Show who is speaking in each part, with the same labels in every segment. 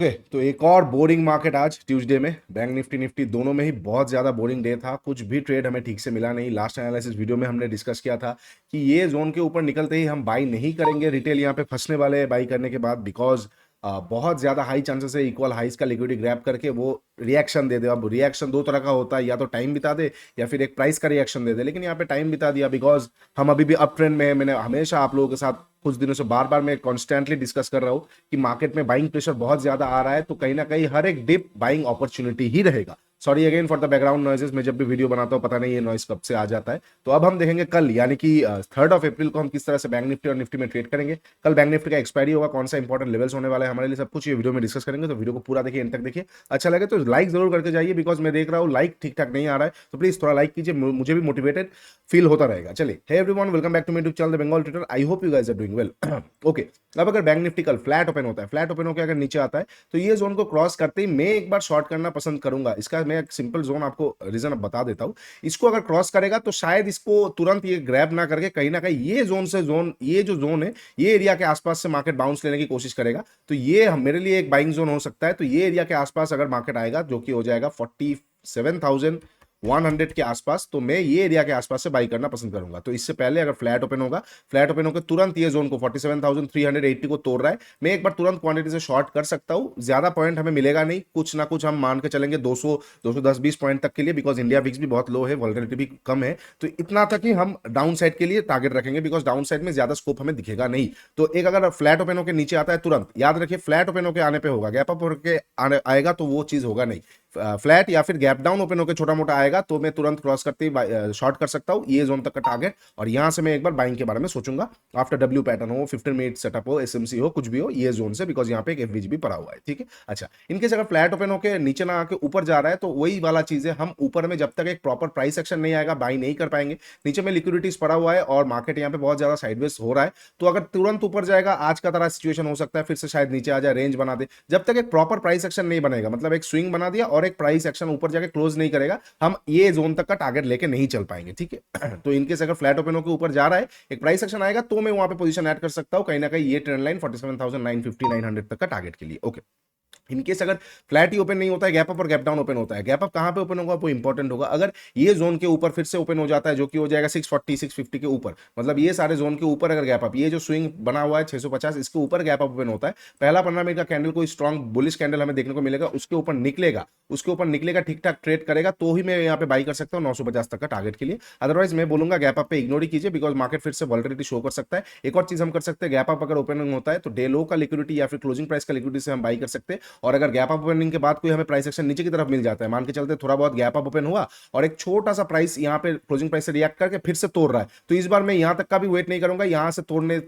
Speaker 1: Okay, तो एक और बोरिंग मार्केट आज ट्यूसडे में। बैंक निफ्टी निफ्टी दोनों में ही बहुत ज़्यादा बोरिंग डे था। कुछ भी ट्रेड हमें ठीक से मिला नहीं। लास्ट एनालिसिस वीडियो में हमने डिस्कस किया था कि ये जोन के ऊपर निकलते ही हम बाई नहीं करेंगे। रिटेल यहाँ पे फंसने वाले हैं बाई करने के बाद, बिकॉज बहुत ज़्यादा हाई चांसेस है इक्वल हाइस का लिक्विडिटी ग्रैब करके वो रिएक्शन दे दे। अब रिएक्शन दो तरह का होता है, या तो टाइम बिता दे या फिर एक प्राइस का रिएक्शन दे दे। लेकिन यहाँ पे टाइम बिता दिया बिकॉज हम अभी भी अप ट्रेंड में है। मैंने हमेशा आप लोगों के साथ कुछ दिनों से बार बार मैं कॉन्स्टेंटली डिस्कस कर रहा हूँ कि मार्केट में बाइंग प्रेशर बहुत ज्यादा आ रहा है, तो कहीं ना कहीं हर एक डिप बाइंग अपॉर्चुनिटी ही रहेगा। Sorry again for the background noises. मैं जब भी वीडियो बनाता हूँ पता नहीं ये नॉइस कब से आ जाता है। तो अब हम देखेंगे कल यानी कि 3 अप्रैल को हम किस तरह से बैंक निफ्टी और निफ्टी में ट्रेड करेंगे। कल बैंक निफ्टी का एक्सपायरी होगा, कौन सा इंपॉर्टेंट लेवल्स होने वाला है हमारे लिए, सब कुछ ये वीडियो में डिस्कस करेंगे। तो वीडियो को पूरा देखिए, एंड तक देखिए। अच्छा लगे तो लाइक जरूर करके जाइए, बिकॉज मैं देख रहा हूँ लाइक ठीक ठाक नहीं आ रहा है, तो प्लीज थोड़ा लाइक कीजिए, मुझे भी मोटिवेटेड फील होता रहेगा। चलिए, hey everyone, welcome back to my YouTube channel the Bengal trader. I hope you guys are doing well. Okay, अब अगर बैंक निफ्टी कल फ्लैट ओपन होता है, फ्लैट ओपन होकर अगर नीचे आता है, तो ये जोन को क्रॉस करते ही मैं एक बार शॉर्ट करना पसंद करूंगा। इसका मैं एक सिंपल जोन आपको रीजन अब बता देता हूं। इसको अगर क्रॉस करेगा तो शायद इसको तुरंत ये ग्रैब ना करके कहीं ना कहीं ये जोन से जोन, ये जो जोन है, ये एरिया के आसपास से मार्केट बाउंस लेने की कोशिश करेगा। तो ये मेरे लिए एक बाइंग जोन हो सकता है। तो ये एरिया के आसपास अगर मार्केट आएगा, जो कि हो जाएगा 47,100 के आसपास, तो मैं ये एरिया के आसपास से बाई करना पसंद करूंगा। तो इससे पहले अगर फ्लैट ओपन होगा, फ्लैट ओपन होकर तुरंत ये जोन को 47,380 को तोड़ रहा है, मैं एक बार तुरंत क्वांटिटी से शॉर्ट कर सकता हूं। ज्यादा पॉइंट हमें मिलेगा नहीं, कुछ ना कुछ हम मान के चलेंगे 200 210-20 पॉइंट तक के लिए, बिकॉज इंडिया विक्स भी बहुत लो है, वोलेटिलिटी भी कम है। तो इतना तक ही हम डाउन साइड के लिए टारगेट रखेंगे, बिकॉज डाउन साइड में ज्यादा स्कोप हमें दिखेगा नहीं। तो एक अगर फ्लैट ओपन होकर नीचे आता है, तुरंत याद रखिए फ्लैट ओपन होकर आने पे होगा, गैप अप होकर आएगा तो वो चीज होगा नहीं। फ्लैट या फिर गैप डाउन ओपन होकर छोटा मोटा आएगा तो मैं तुरंत क्रॉस करते ही शॉर्ट कर सकता हूं ये जोन तक का टारगेट। और यहां से मैं एक बार बाइंग के बारे में सोचूंगा आफ्टर डब्ल्यू पैटर्न हो, 15 मिनट सेटअप हो, एसएमसी हो, कुछ भी हो, ये जोन से, बिकॉज यहाँ पे एक एफवीजी भी पड़ा हुआ है। ठीक है, अच्छा, इनकेस अगर फ्लैट ओपन होकर नीचे ना आके ऊपर जा रहा है, तो वही वाला चीज है, हम ऊपर में जब तक एक प्रॉपर प्राइस एक्शन नहीं आएगा बाई नहीं कर पाएंगे। नीचे में लिक्विडिटीज पड़ा हुआ है और मार्केट यहाँ पे बहुत ज्यादा साइडवेज हो रहा है। तो अगर तुरंत ऊपर जाएगा, आज का तरह सिचुएशन हो सकता है फिर से शायद नीचे आ जाए, रेंज बना दे। जब तक एक प्रॉपर प्राइस एक्शन नहीं बनेगा, मतलब एक स्विंग बना दिया और एक प्राइस एक्शन ऊपर जाके क्लोज नहीं करेगा, हम ये जोन तक का टारगेट लेके नहीं चल पाएंगे। ठीक है, तो इनकेस अगर फ्लैट ओपन होकर ऊपर जा रहा है, एक प्राइस एक्शन आएगा, तो मैं वहां पे पोजीशन ऐड कर सकता हूं कहीं ना कहीं ये ट्रेंड लाइन 47,950-900 तक का टारगेट के लिए। ओके, इनकेस अगर फ्लैट ही ओपन नहीं होता है, गैप अप और गैप डाउन ओपन होता है, गैप अप कहां पे ओपन होगा वो इंपॉर्टेंट होगा। अगर ये जोन के ऊपर फिर से ओपन हो जाता है, जो कि हो जाएगा 640 650 के ऊपर, मतलब ये सारे जोन के ऊपर अगर गैप अप, ये जो स्विंग बना हुआ है 650, इसके ऊपर गैप अप ओपन होता है, पहला 15 मिनट का कैंडल कोई स्ट्रॉन्ग बुलिश कैंडल हमें देखने को मिलेगा, उसके ऊपर निकलेगा, उसके ऊपर निकलेगा, ठीक ठाक ट्रेड करेगा, तो ही मैं यहाँ पे बाई कर सकता हूँ 950 तक का टारगेट के लिए। अदरवाइज मैं बोलूंगा गैप अप पे इग्नोर ही कीजिए, बिकॉज मार्केट फिर से वॉलेटिलिटी शो कर सकता है। एक और चीज हम कर सकते हैं, गैप अप अगर ओपनिंग होता है तो डे लो का लिक्विडिटी या फिर क्लोजिंग प्राइस का लिक्विडिटी से हम बाई कर सकते हैं। और अगर गैप अप ओपनिंग के बाद कोई हमें प्राइस एक्शन नीचे की तरफ मिल जाता है, मान के चलते थोड़ा बहुत गैप अप ओपन हुआ और एक छोटा सा प्राइस यहाँ पे क्लोजिंग प्राइस से रिएक्ट करके फिर से तोड़ रहा है, तो इस बार मैं यहां तक का भी वेट नहीं करूंगा, यहां से तोड़ने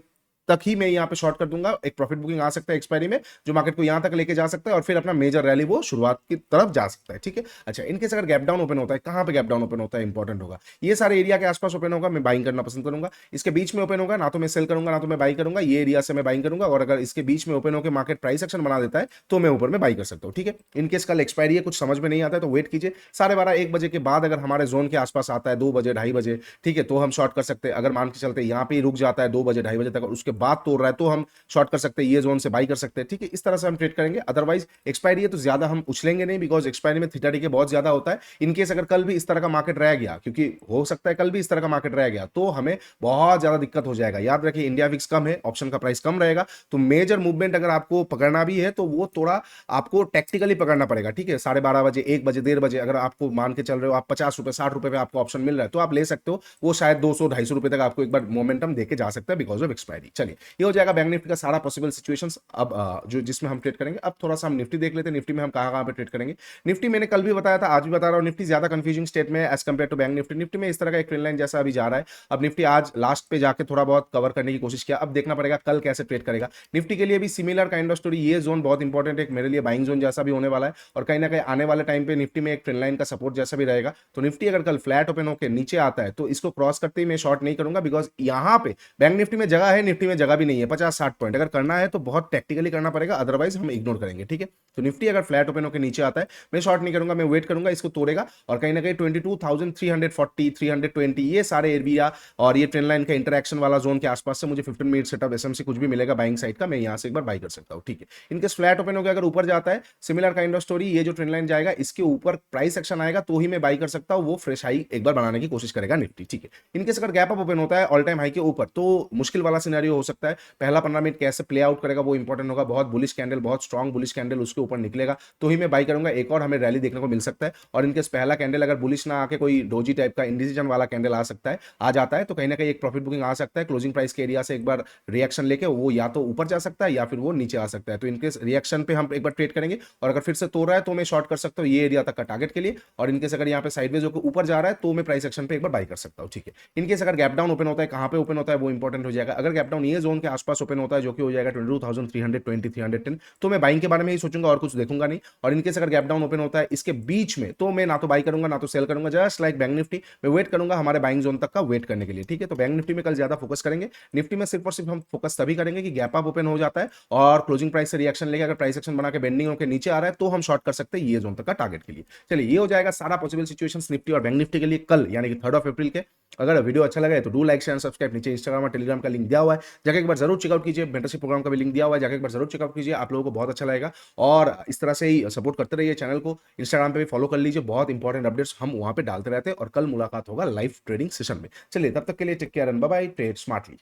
Speaker 1: तक ही मैं यहां पे शॉर्ट कर दूंगा। एक प्रॉफिट बुकिंग आ सकता है एक्सपायरी में, जो मार्केट को यहां तक लेके जा सकता है और फिर अपना मेजर रैली वो शुरुआत की तरफ जा सकता है। ठीक है, अच्छा, इनकेस अगर गैप डाउन ओपन होता है, कहां पे गैप डाउन ओपन होता है इंपॉर्टेंट होगा, ये सारे एरिया के आसपास ओपन होगा, मैं बाइंग करना पसंद करूंगा। इसके बीच में ओपन होगा, ना तो मैं सेल करूंगा ना तो मैं बाई करूंगा, ये एरिया से मैं बाइंग करूंगा। और अगर इसके बीच में ओपन होकर मार्केट प्राइस एक्शन बना देता है, तो मैं ऊपर में बाई कर सकता हूं। ठीक है, इनकेस कल एक्सपायरी है, कुछ समझ में नहीं आता है, तो वेट कीजिए 12:30 1 बजे के बाद अगर हमारे जोन के आसपास आता है 2 बजे 2:30 बजे, ठीक है, तो हम शॉर्ट कर सकते हैं। अगर मान के चलते यहाँ पे रुक जाता है 2 बजे 2:30 बजे तक और उसके बाद तोड़ रहा है, तो हम शॉर्ट कर सकते हैं, ये जोन से बाई कर सकते हैं। ठीक है, इस तरह से हम ट्रेड करेंगे। अदरवाइज एक्सपायरी है तो ज्यादा हम उछलेंगे नहीं, बिकॉज एक्सपायरी में थीटा डीके बहुत ज्यादा होता है। इनकेस अगर कल भी इस तरह का मार्केट रह गया, क्योंकि हो सकता है कल भी इस तरह का मार्केट रह गया, तो हमें बहुत ज्यादा दिक्कत हो जाएगा। याद रखिए इंडिया विक्स कम है, ऑप्शन का प्राइस कम रहेगा, तो मेजर मूवमेंट अगर आपको पकड़ना भी है तो वो थोड़ा आपको टेक्टिकली पकड़ना पड़ेगा। ठीक है, 12:30 बजे 1 बजे 1:30 बजे अगर आपको मान के चल रहे हो आप 50 रुपए 60 रुपए पे आपको ऑप्शन मिल रहा है, तो आप ले सकते हो। वो शायद 200-250 रुपए तक आपको एक बार मोमेंटम देके जा सकता है बिकॉज ऑफ एक्सपायरी। चलिए, ये हो जाएगा बैंक निफ्टी का सारा पॉसिबल सिचुएशंस। अब जो जिसमें हम ट्रेड करेंगे, अब थोड़ा सा हम निफ्टी देख लेते हैं, निफ्टी में हम कहां कहां पे ट्रेड करेंगे। निफ्टी मैंने कल भी बताया था, आज भी बता रहा हूं, निफ्टी ज्यादा कंफ्यूजिंग स्टेट में as compare to bank Nifty. Nifty में इस तरह का एक ट्रेंड लाइन जैसा अभी जा रहा है। अब निफ्टी आज लास्ट पे जाके थोड़ा बहुत कवर करने की कोशिश किया, अब देखना पड़ेगा कल कैसे ट्रेड करेगा। निफ्टी के लिए भी सिमिलर काइंड ऑफ स्टोरी, ये जोन बहुत इंपॉर्टेंट है, मेरे लिए बाइंग जोन जैसा भी होने वाला है, और कहीं ना कहीं आने वाले टाइम पे निफ्टी में एक ट्रेंड लाइन का सपोर्ट जैसा भी रहेगा। तो निफ्टी अगर कल फ्लैट ओपन होकर नीचे आता है, तो इसको क्रॉस करते ही मैं शॉर्ट नहीं करूंगा, बिकॉज यहां पे बैंक निफ्टी में जगह है, निफ्टी में जगह भी नहीं है, 50-60 पॉइंट अगर करना है तो बहुत टेक्निकली करना पड़ेगा, अदरवाइज हम इग्नोर करेंगे, ठीक है। तो निफ्टी अगर फ्लैट ओपन होकर नीचे आता है, मैं शॉर्ट नहीं करूंगा, मैं वेट करूंगा, इसको तोड़ेगा और कहीं ना कहीं 22,340 320 ये सारे एरिया और ये ट्रेंड लाइन का इंटरेक्शन वाला जोन के आसपास से मुझे 15 मिनट सेटअप एसएमसी कुछ भी मिलेगा बाइंग साइड का, मैं यहां से एक बार बाई कर सकता हूं, ठीक है। इनके फ्लैट ओपन हो गया, अगर ऊपर जाता है सिमिलर काइंड ऑफ स्टोरी, ये जो ट्रेंड लाइन जाएगा इसके ऊपर प्राइस एक्शन आएगा तो ही मैं बाई कर सकता हूं, वो फ्रेश हाई एक बार बनाने की कोशिश करेगा निफ्टी, ठीक है। इनकेस अगर गैप अप ओपन होता है ऑल टाइम हाई के ऊपर तो मुश्किल वाला सिनेरियो हो सकता है, पहला 15 मिनट कैसे प्ले आउट करेगा वो इंपॉर्टेंट होगा, बहुत बुलिश कैंडल, बहुत स्ट्रॉन्ग बुलिश कैंडल उसके ऊपर निकलेगा तो ही मैं बाई करूंगा, एक और हमें रैली देखने को मिल सकता है। और इनकेस पहला कैंडल अगर बुलिश ना आके कोई डोजी टाइप का इंडिसीजन वाला कैंडल आ सकता है, आ जाता है तो कहीं ना कहीं एक प्रॉफिट बुकिंग आ सकता है, क्लोजिंग प्राइस के एरिया से एक बार रिएक्शन लेके वो या तो ऊपर जा सकता है या फिर वो नीचे आ सकता है। तो इनकेस रिएक्शन पे हम एक बार ट्रेड करेंगे और अगर फिर से तोड़ रहा है तो मैं शॉर्ट कर सकता हूँ ये एरिया तक का टारगेट के लिए, और इनकेस अगर यहाँ पे साइडवेज होकर ऊपर जा रहा है तो मैं प्राइस एक्शन पे एक बार बाई कर सकता हूँ, ठीक है। इनकेस अगर गैप डाउन ओपन होता है, कहां पे ओपन होता है वो इंपॉर्टेंट हो जाएगा, अगर गैप डाउन ये जोन के आसपास ओपन होता है जो कि हो जाएगा 22,320 310, तो मैं बाइंग के बारे में ही सोचूंगा और कुछ देखूंगा नहीं। और इनकेस अगर गैप डाउन ओपन होता है इसके बीच में तो मैं ना तो बाई करूंगा ना तो सेल करूंगा, जस्ट लाइक बैंक निफ्टी मैं वेट करूंगा हमारे बाइंग जोन तक का वेट करने के लिए, ठीक है। तो बैंक निफ्टी में कल ज्यादा फोकस करेंगे, निफ्टी में सिर्फ और सिर्फ हम फोकस तभी करेंगे कि गैप अप ओपन हो जाता है और क्लोजिंग प्राइस से रिएक्शन लेके अगर प्राइस एक्शन बना के बेंडिंग होकर नीचे आ रहा है तो हम शॉर्ट कर सकते हैं ये जोन तक का टारगेट के लिए। चलिए ये हो जाएगा सारा पॉसिबल सिचुएशन निफ्टी और बैंक निफ्टी के लिए कल यानी कि 3 अप्रैल के। अगर वीडियो अच्छा लगा है तो डू लाइक शेयर सब्सक्राइब, नीचे इंस्टाग्राम और टेलीग्राम का लिंक दिया हुआ है, जाके एक बार जरूर चेकआउट कीजिए, मेंटरशिप प्रोग्राम का भी लिंक दिया हुआ है, जाके एक बार जरूर चेकआउट कीजिए, आप लोगों को बहुत अच्छा लगेगा। और इस तरह से ही सपोर्ट करते रहिए चैनल को, इंस्टाग्राम पे भी फॉलो कर लीजिए, बहुत इंपॉर्टेंट अपडेट्स हम वहां पे डालते रहते हैं और कल मुलाकात होगा लाइव ट्रेडिंग सेशन में। चलिए तब तक के लिए take care and bye bye, trade smartly.